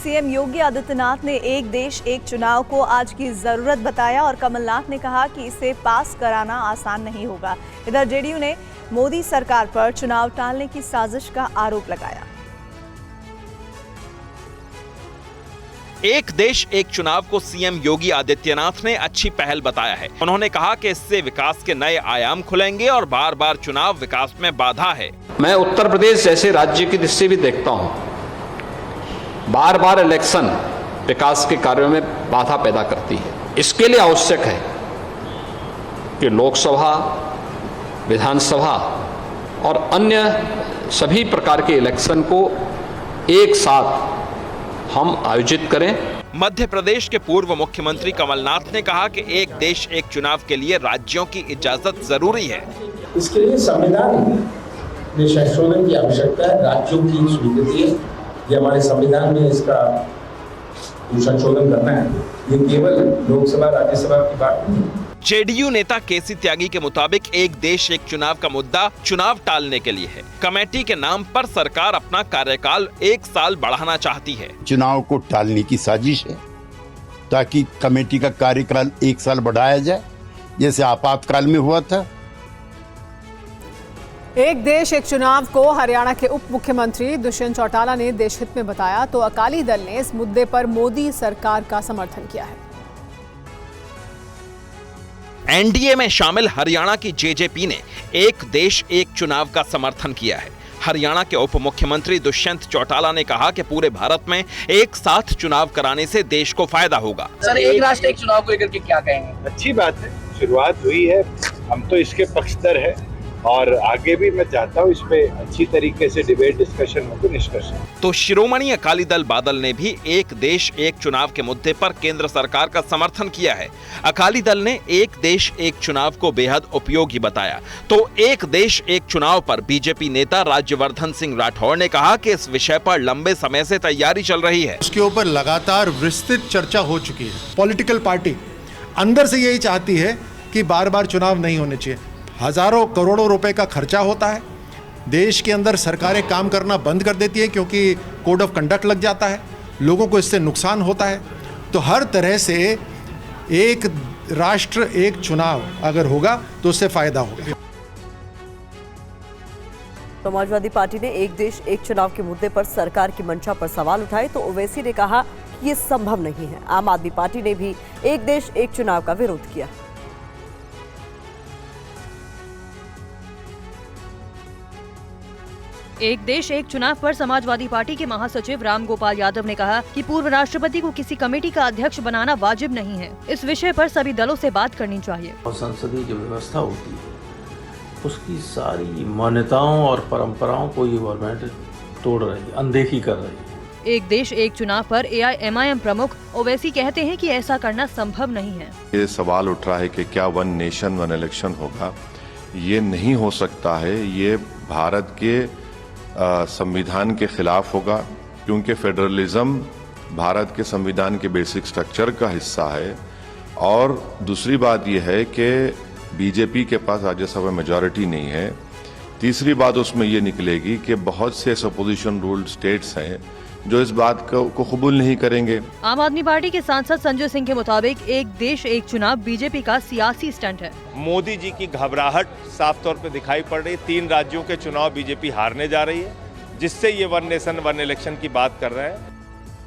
CM Yogi Adityanath ने एक देश एक चुनाव को आज की जरूरत बताया और कमलनाथ ने कहा कि इसे पास कराना आसान नहीं होगा। इधर जेडीयू ने मोदी सरकार पर चुनाव टालने की साजिश का आरोप लगाया। एक देश एक चुनाव को सीएम योगी आदित्यनाथ ने अच्छी पहल बताया है। उन्होंने कहा कि इससे विकास के नए आयाम खुलेंगे और बार बार चुनाव विकास में बाधा है। मैं उत्तर प्रदेश जैसे राज्य की दृष्टि भी देखता हूं, बार बार इलेक्शन विकास के कार्यों में बाधा पैदा करती है। इसके लिए आवश्यक है कि लोकसभा, विधानसभा और अन्य सभी प्रकार के इलेक्शन को एक साथ हम आयोजित करें। मध्य प्रदेश के पूर्व मुख्यमंत्री कमलनाथ ने कहा कि एक देश एक चुनाव के लिए राज्यों की इजाजत जरूरी है। इसके लिए संविधान में संशोधन की आवश्यकता है, राज्यों की स्वीकृति है। ये हमारे संविधान में इसका संशोधन करना है। ये केवल लोकसभा राज्यसभा की बात नहीं है। जेडीयू नेता केसी त्यागी के मुताबिक एक देश एक चुनाव का मुद्दा चुनाव टालने के लिए है। कमेटी के नाम पर सरकार अपना कार्यकाल 1 साल बढ़ाना चाहती है। चुनाव को टालने की साजिश है ताकि कमेटी का कार्यकाल 1 साल बढ़ाया जाए, जैसे आपातकाल में हुआ था। एक देश एक चुनाव को हरियाणा के उप मुख्यमंत्री दुष्यंत चौटाला ने देशहित में बताया तो अकाली दल ने इस मुद्दे पर मोदी सरकार का समर्थन किया है। एनडीए में शामिल हरियाणा की जेजेपी ने एक देश एक चुनाव का समर्थन किया है। हरियाणा के उप मुख्यमंत्री दुष्यंत चौटाला ने कहा कि पूरे भारत में एक साथ चुनाव कराने से देश को फायदा होगा। सर, एक राष्ट्र एक चुनाव को लेकर के क्या कहेंगे? अच्छी बात है, शुरुआत हुई है, हम तो इसके पक्षधर है और आगे भी मैं चाहता हूँ इस पे अच्छी तरीके से डिबेट डिस्कशन हो, निष्कर्ष। तो शिरोमणि अकाली दल बादल ने भी एक देश एक चुनाव के मुद्दे पर केंद्र सरकार का समर्थन किया है। अकाली दल ने एक देश एक चुनाव को बेहद उपयोगी बताया। तो एक देश एक चुनाव पर बीजेपी नेता राज्यवर्धन सिंह राठौड़ ने कहा कि इस विषय पर लंबे समय से तैयारी चल रही है। उसके ऊपर लगातार विस्तृत चर्चा हो चुकी है। पॉलिटिकल पार्टी अंदर से यही चाहती है कि बार बार चुनाव नहीं होने चाहिए। हजारों करोड़ों रुपए का खर्चा होता है, देश के अंदर सरकारें काम करना बंद कर देती है क्योंकि कोड ऑफ कंडक्ट लग जाता है, लोगों को इससे नुकसान होता है। तो हर तरह से एक राष्ट्र एक चुनाव अगर होगा तो उससे फायदा होगा। समाजवादी पार्टी ने एक देश एक चुनाव के मुद्दे पर सरकार की मंशा पर सवाल उठाए तो ओवैसी ने कहा कि ये संभव नहीं है। आम आदमी पार्टी ने भी एक देश एक चुनाव का विरोध किया। एक देश एक चुनाव पर समाजवादी पार्टी के महासचिव राम गोपाल यादव ने कहा कि पूर्व राष्ट्रपति को किसी कमेटी का अध्यक्ष बनाना वाजिब नहीं है। इस विषय पर सभी दलों से बात करनी चाहिए। और संसदीय जो व्यवस्था होती है उसकी सारी मान्यताओं और परंपराओं को ये गवर्नमेंट तोड़ रही है, अनदेखी कर रही है। एक देश एक चुनाव पर AIMIM प्रमुख ओवैसी कहते हैं कि ऐसा करना संभव नहीं है। ये सवाल उठ रहा है कि क्या वन नेशन वन इलेक्शन होगा। ये नहीं हो सकता है। ये भारत के संविधान के खिलाफ होगा क्योंकि फेडरलिज्म भारत के संविधान के बेसिक स्ट्रक्चर का हिस्सा है। और दूसरी बात यह है कि बीजेपी के पास राज्यसभा मेजॉरिटी नहीं है। तीसरी बात उसमें ये निकलेगी कि बहुत से अपोजिशन रूल्ड स्टेट्स हैं जो इस बात को कबूल नहीं करेंगे। आम आदमी पार्टी के सांसद संजय सिंह के मुताबिक एक देश एक चुनाव बीजेपी का सियासी स्टंट है। मोदी जी की घबराहट साफ तौर पे दिखाई पड़ रही है। 3 राज्यों के चुनाव बीजेपी हारने जा रही है, जिससे ये वन नेशन वन इलेक्शन की बात कर रहे हैं।